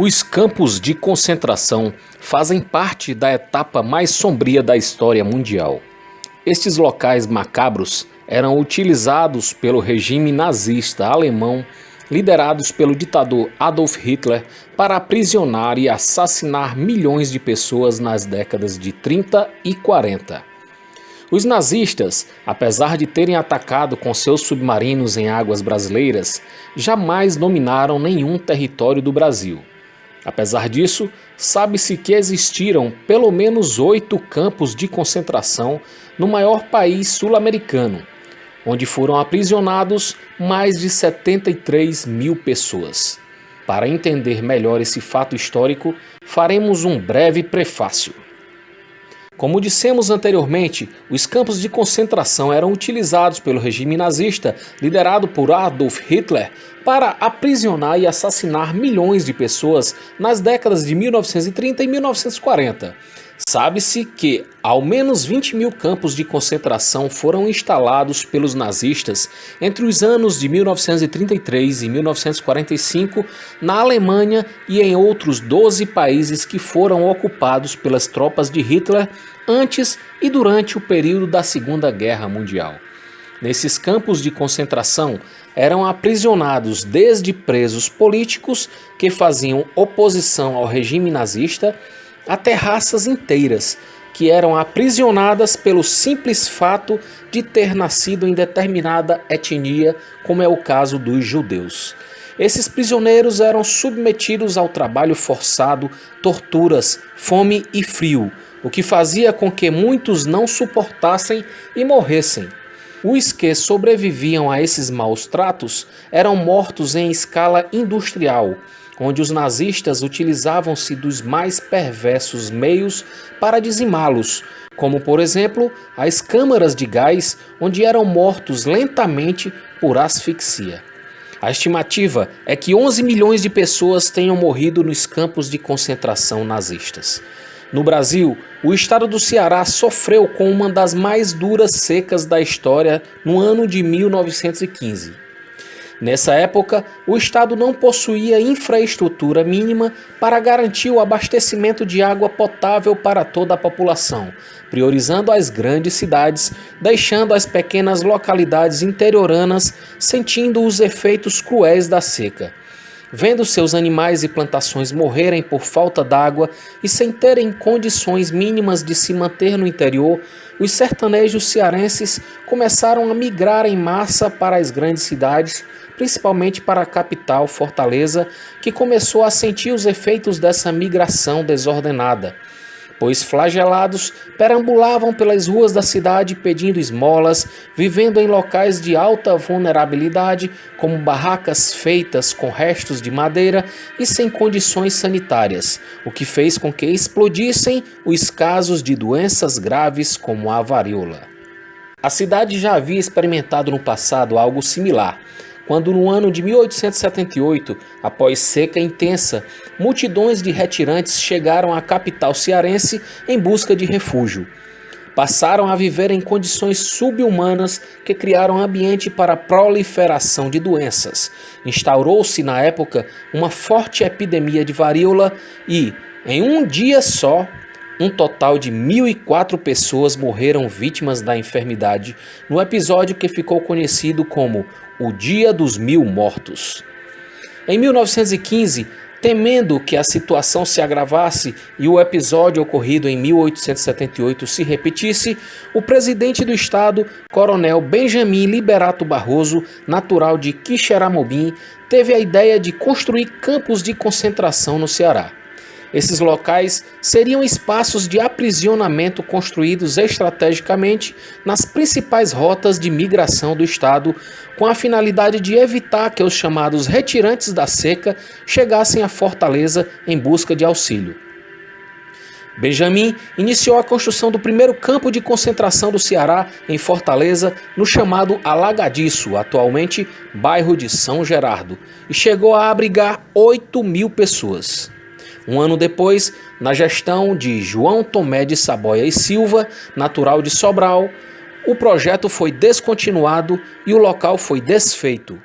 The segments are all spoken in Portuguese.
Os campos de concentração fazem parte da etapa mais sombria da história mundial. Estes locais macabros eram utilizados pelo regime nazista alemão, liderados pelo ditador Adolf Hitler, para aprisionar e assassinar milhões de pessoas nas décadas de 30 e 40. Os nazistas, apesar de terem atacado com seus submarinos em águas brasileiras, jamais dominaram nenhum território do Brasil. Apesar disso, sabe-se que existiram pelo menos 8 campos de concentração no maior país sul-americano, onde foram aprisionados mais de 73 mil pessoas. Para entender melhor esse fato histórico, faremos um breve prefácio. Como dissemos anteriormente, os campos de concentração eram utilizados pelo regime nazista, liderado por Adolf Hitler, para aprisionar e assassinar milhões de pessoas nas décadas de 1930 e 1940. Sabe-se que ao menos 20 mil campos de concentração foram instalados pelos nazistas entre os anos de 1933 e 1945 na Alemanha e em outros 12 países que foram ocupados pelas tropas de Hitler antes e durante o período da Segunda Guerra Mundial. Nesses campos de concentração eram aprisionados desde presos políticos que faziam oposição ao regime nazista até raças inteiras que eram aprisionadas pelo simples fato de ter nascido em determinada etnia, como é o caso dos judeus. Esses prisioneiros eram submetidos ao trabalho forçado, torturas, fome e frio, o que fazia com que muitos não suportassem e morressem. Os que sobreviviam a esses maus tratos eram mortos em escala industrial, onde os nazistas utilizavam-se dos mais perversos meios para dizimá-los, como por exemplo as câmaras de gás, onde eram mortos lentamente por asfixia. A estimativa é que 11 milhões de pessoas tenham morrido nos campos de concentração nazistas. No Brasil, o estado do Ceará sofreu com uma das mais duras secas da história no ano de 1915. Nessa época, o estado não possuía infraestrutura mínima para garantir o abastecimento de água potável para toda a população, priorizando as grandes cidades, deixando as pequenas localidades interioranas sentindo os efeitos cruéis da seca. Vendo seus animais e plantações morrerem por falta d'água e sem terem condições mínimas de se manter no interior, os sertanejos cearenses começaram a migrar em massa para as grandes cidades, principalmente para a capital, Fortaleza, que começou a sentir os efeitos dessa migração desordenada, pois flagelados perambulavam pelas ruas da cidade pedindo esmolas, vivendo em locais de alta vulnerabilidade, como barracas feitas com restos de madeira e sem condições sanitárias, o que fez com que explodissem os casos de doenças graves como a varíola. A cidade já havia experimentado no passado algo similar, quando no ano de 1878, após seca intensa, multidões de retirantes chegaram à capital cearense em busca de refúgio. Passaram a viver em condições subhumanas que criaram ambiente para a proliferação de doenças. Instaurou-se na época uma forte epidemia de varíola e, em um dia só, um total de 1.004 pessoas morreram vítimas da enfermidade no episódio que ficou conhecido como o Dia dos 1000 Mortos. Em 1915, temendo que a situação se agravasse e o episódio ocorrido em 1878 se repetisse, o presidente do estado, Coronel Benjamin Liberato Barroso, natural de Quixeramobim, teve a ideia de construir campos de concentração no Ceará. Esses locais seriam espaços de aprisionamento construídos estrategicamente nas principais rotas de migração do estado, com a finalidade de evitar que os chamados retirantes da seca chegassem a Fortaleza em busca de auxílio. Benjamin iniciou a construção do primeiro campo de concentração do Ceará em Fortaleza, no chamado Alagadiço, atualmente bairro de São Gerardo, e chegou a abrigar 8.000 pessoas. Um ano depois, na gestão de João Tomé de Saboia e Silva, natural de Sobral, o projeto foi descontinuado e o local foi desfeito.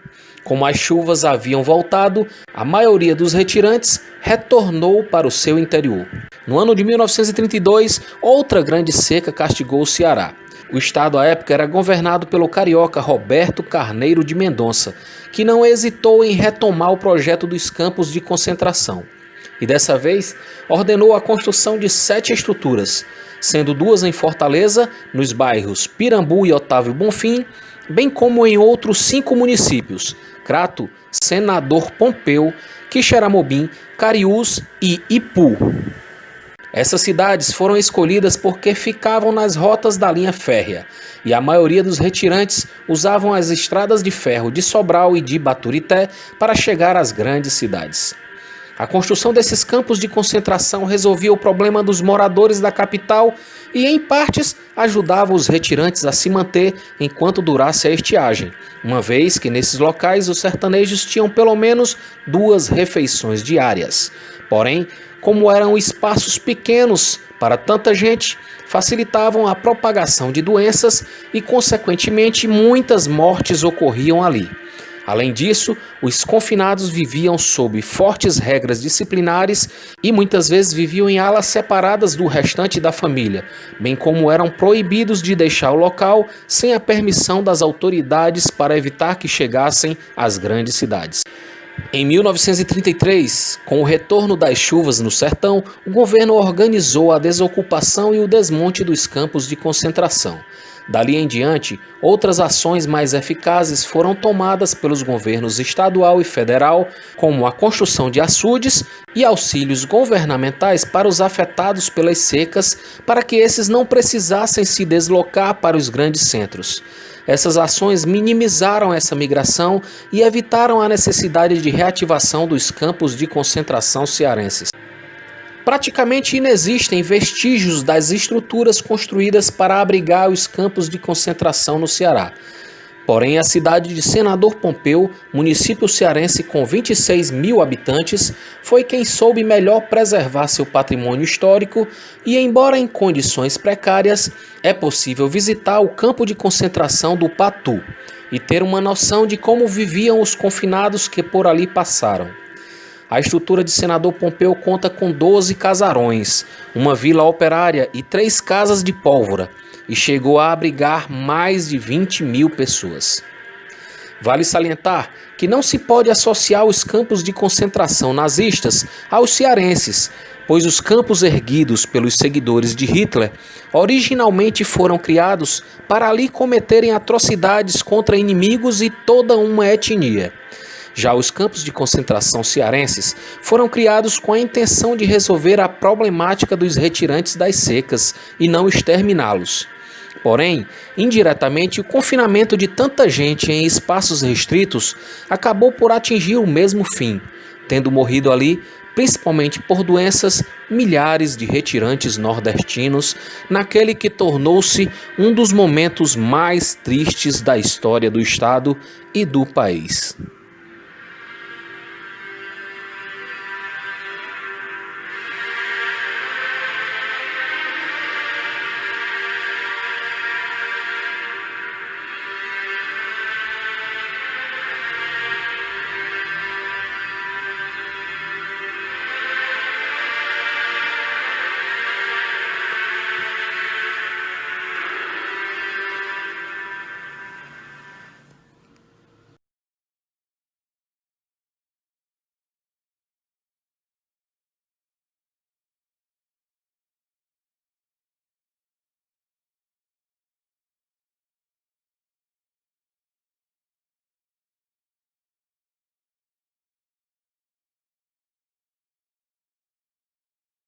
Como as chuvas haviam voltado, a maioria dos retirantes retornou para o seu interior. No ano de 1932, outra grande seca castigou o Ceará. O estado à época era governado pelo carioca Roberto Carneiro de Mendonça, que não hesitou em retomar o projeto dos campos de concentração. E dessa vez, ordenou a construção de 7 estruturas, sendo 2 em Fortaleza, nos bairros Pirambu e Otávio Bonfim, bem como em outros 5 municípios: Crato, Senador Pompeu, Quixeramobim, Cariús e Ipu. Essas cidades foram escolhidas porque ficavam nas rotas da linha férrea, e a maioria dos retirantes usavam as estradas de ferro de Sobral e de Baturité para chegar às grandes cidades. A construção desses campos de concentração resolvia o problema dos moradores da capital e, em partes, ajudava os retirantes a se manter enquanto durasse a estiagem, uma vez que nesses locais os sertanejos tinham pelo menos 2 refeições diárias. Porém, como eram espaços pequenos para tanta gente, facilitavam a propagação de doenças e, consequentemente, muitas mortes ocorriam ali. Além disso, os confinados viviam sob fortes regras disciplinares e muitas vezes viviam em alas separadas do restante da família, bem como eram proibidos de deixar o local sem a permissão das autoridades para evitar que chegassem às grandes cidades. Em 1933, com o retorno das chuvas no sertão, o governo organizou a desocupação e o desmonte dos campos de concentração. Dali em diante, outras ações mais eficazes foram tomadas pelos governos estadual e federal, como a construção de açudes e auxílios governamentais para os afetados pelas secas, para que esses não precisassem se deslocar para os grandes centros. Essas ações minimizaram essa migração e evitaram a necessidade de reativação dos campos de concentração cearenses. Praticamente inexistem vestígios das estruturas construídas para abrigar os campos de concentração no Ceará. Porém, a cidade de Senador Pompeu, município cearense com 26 mil habitantes, foi quem soube melhor preservar seu patrimônio histórico e, embora em condições precárias, é possível visitar o campo de concentração do Patu e ter uma noção de como viviam os confinados que por ali passaram. A estrutura de Senador Pompeu conta com 12 casarões, uma vila operária e 3 casas de pólvora, e chegou a abrigar mais de 20 mil pessoas. Vale salientar que não se pode associar os campos de concentração nazistas aos cearenses, pois os campos erguidos pelos seguidores de Hitler originalmente foram criados para ali cometerem atrocidades contra inimigos e toda uma etnia. Já os campos de concentração cearenses foram criados com a intenção de resolver a problemática dos retirantes das secas e não exterminá-los. Porém, indiretamente, o confinamento de tanta gente em espaços restritos acabou por atingir o mesmo fim, tendo morrido ali, principalmente por doenças, milhares de retirantes nordestinos, naquele que tornou-se um dos momentos mais tristes da história do estado e do país.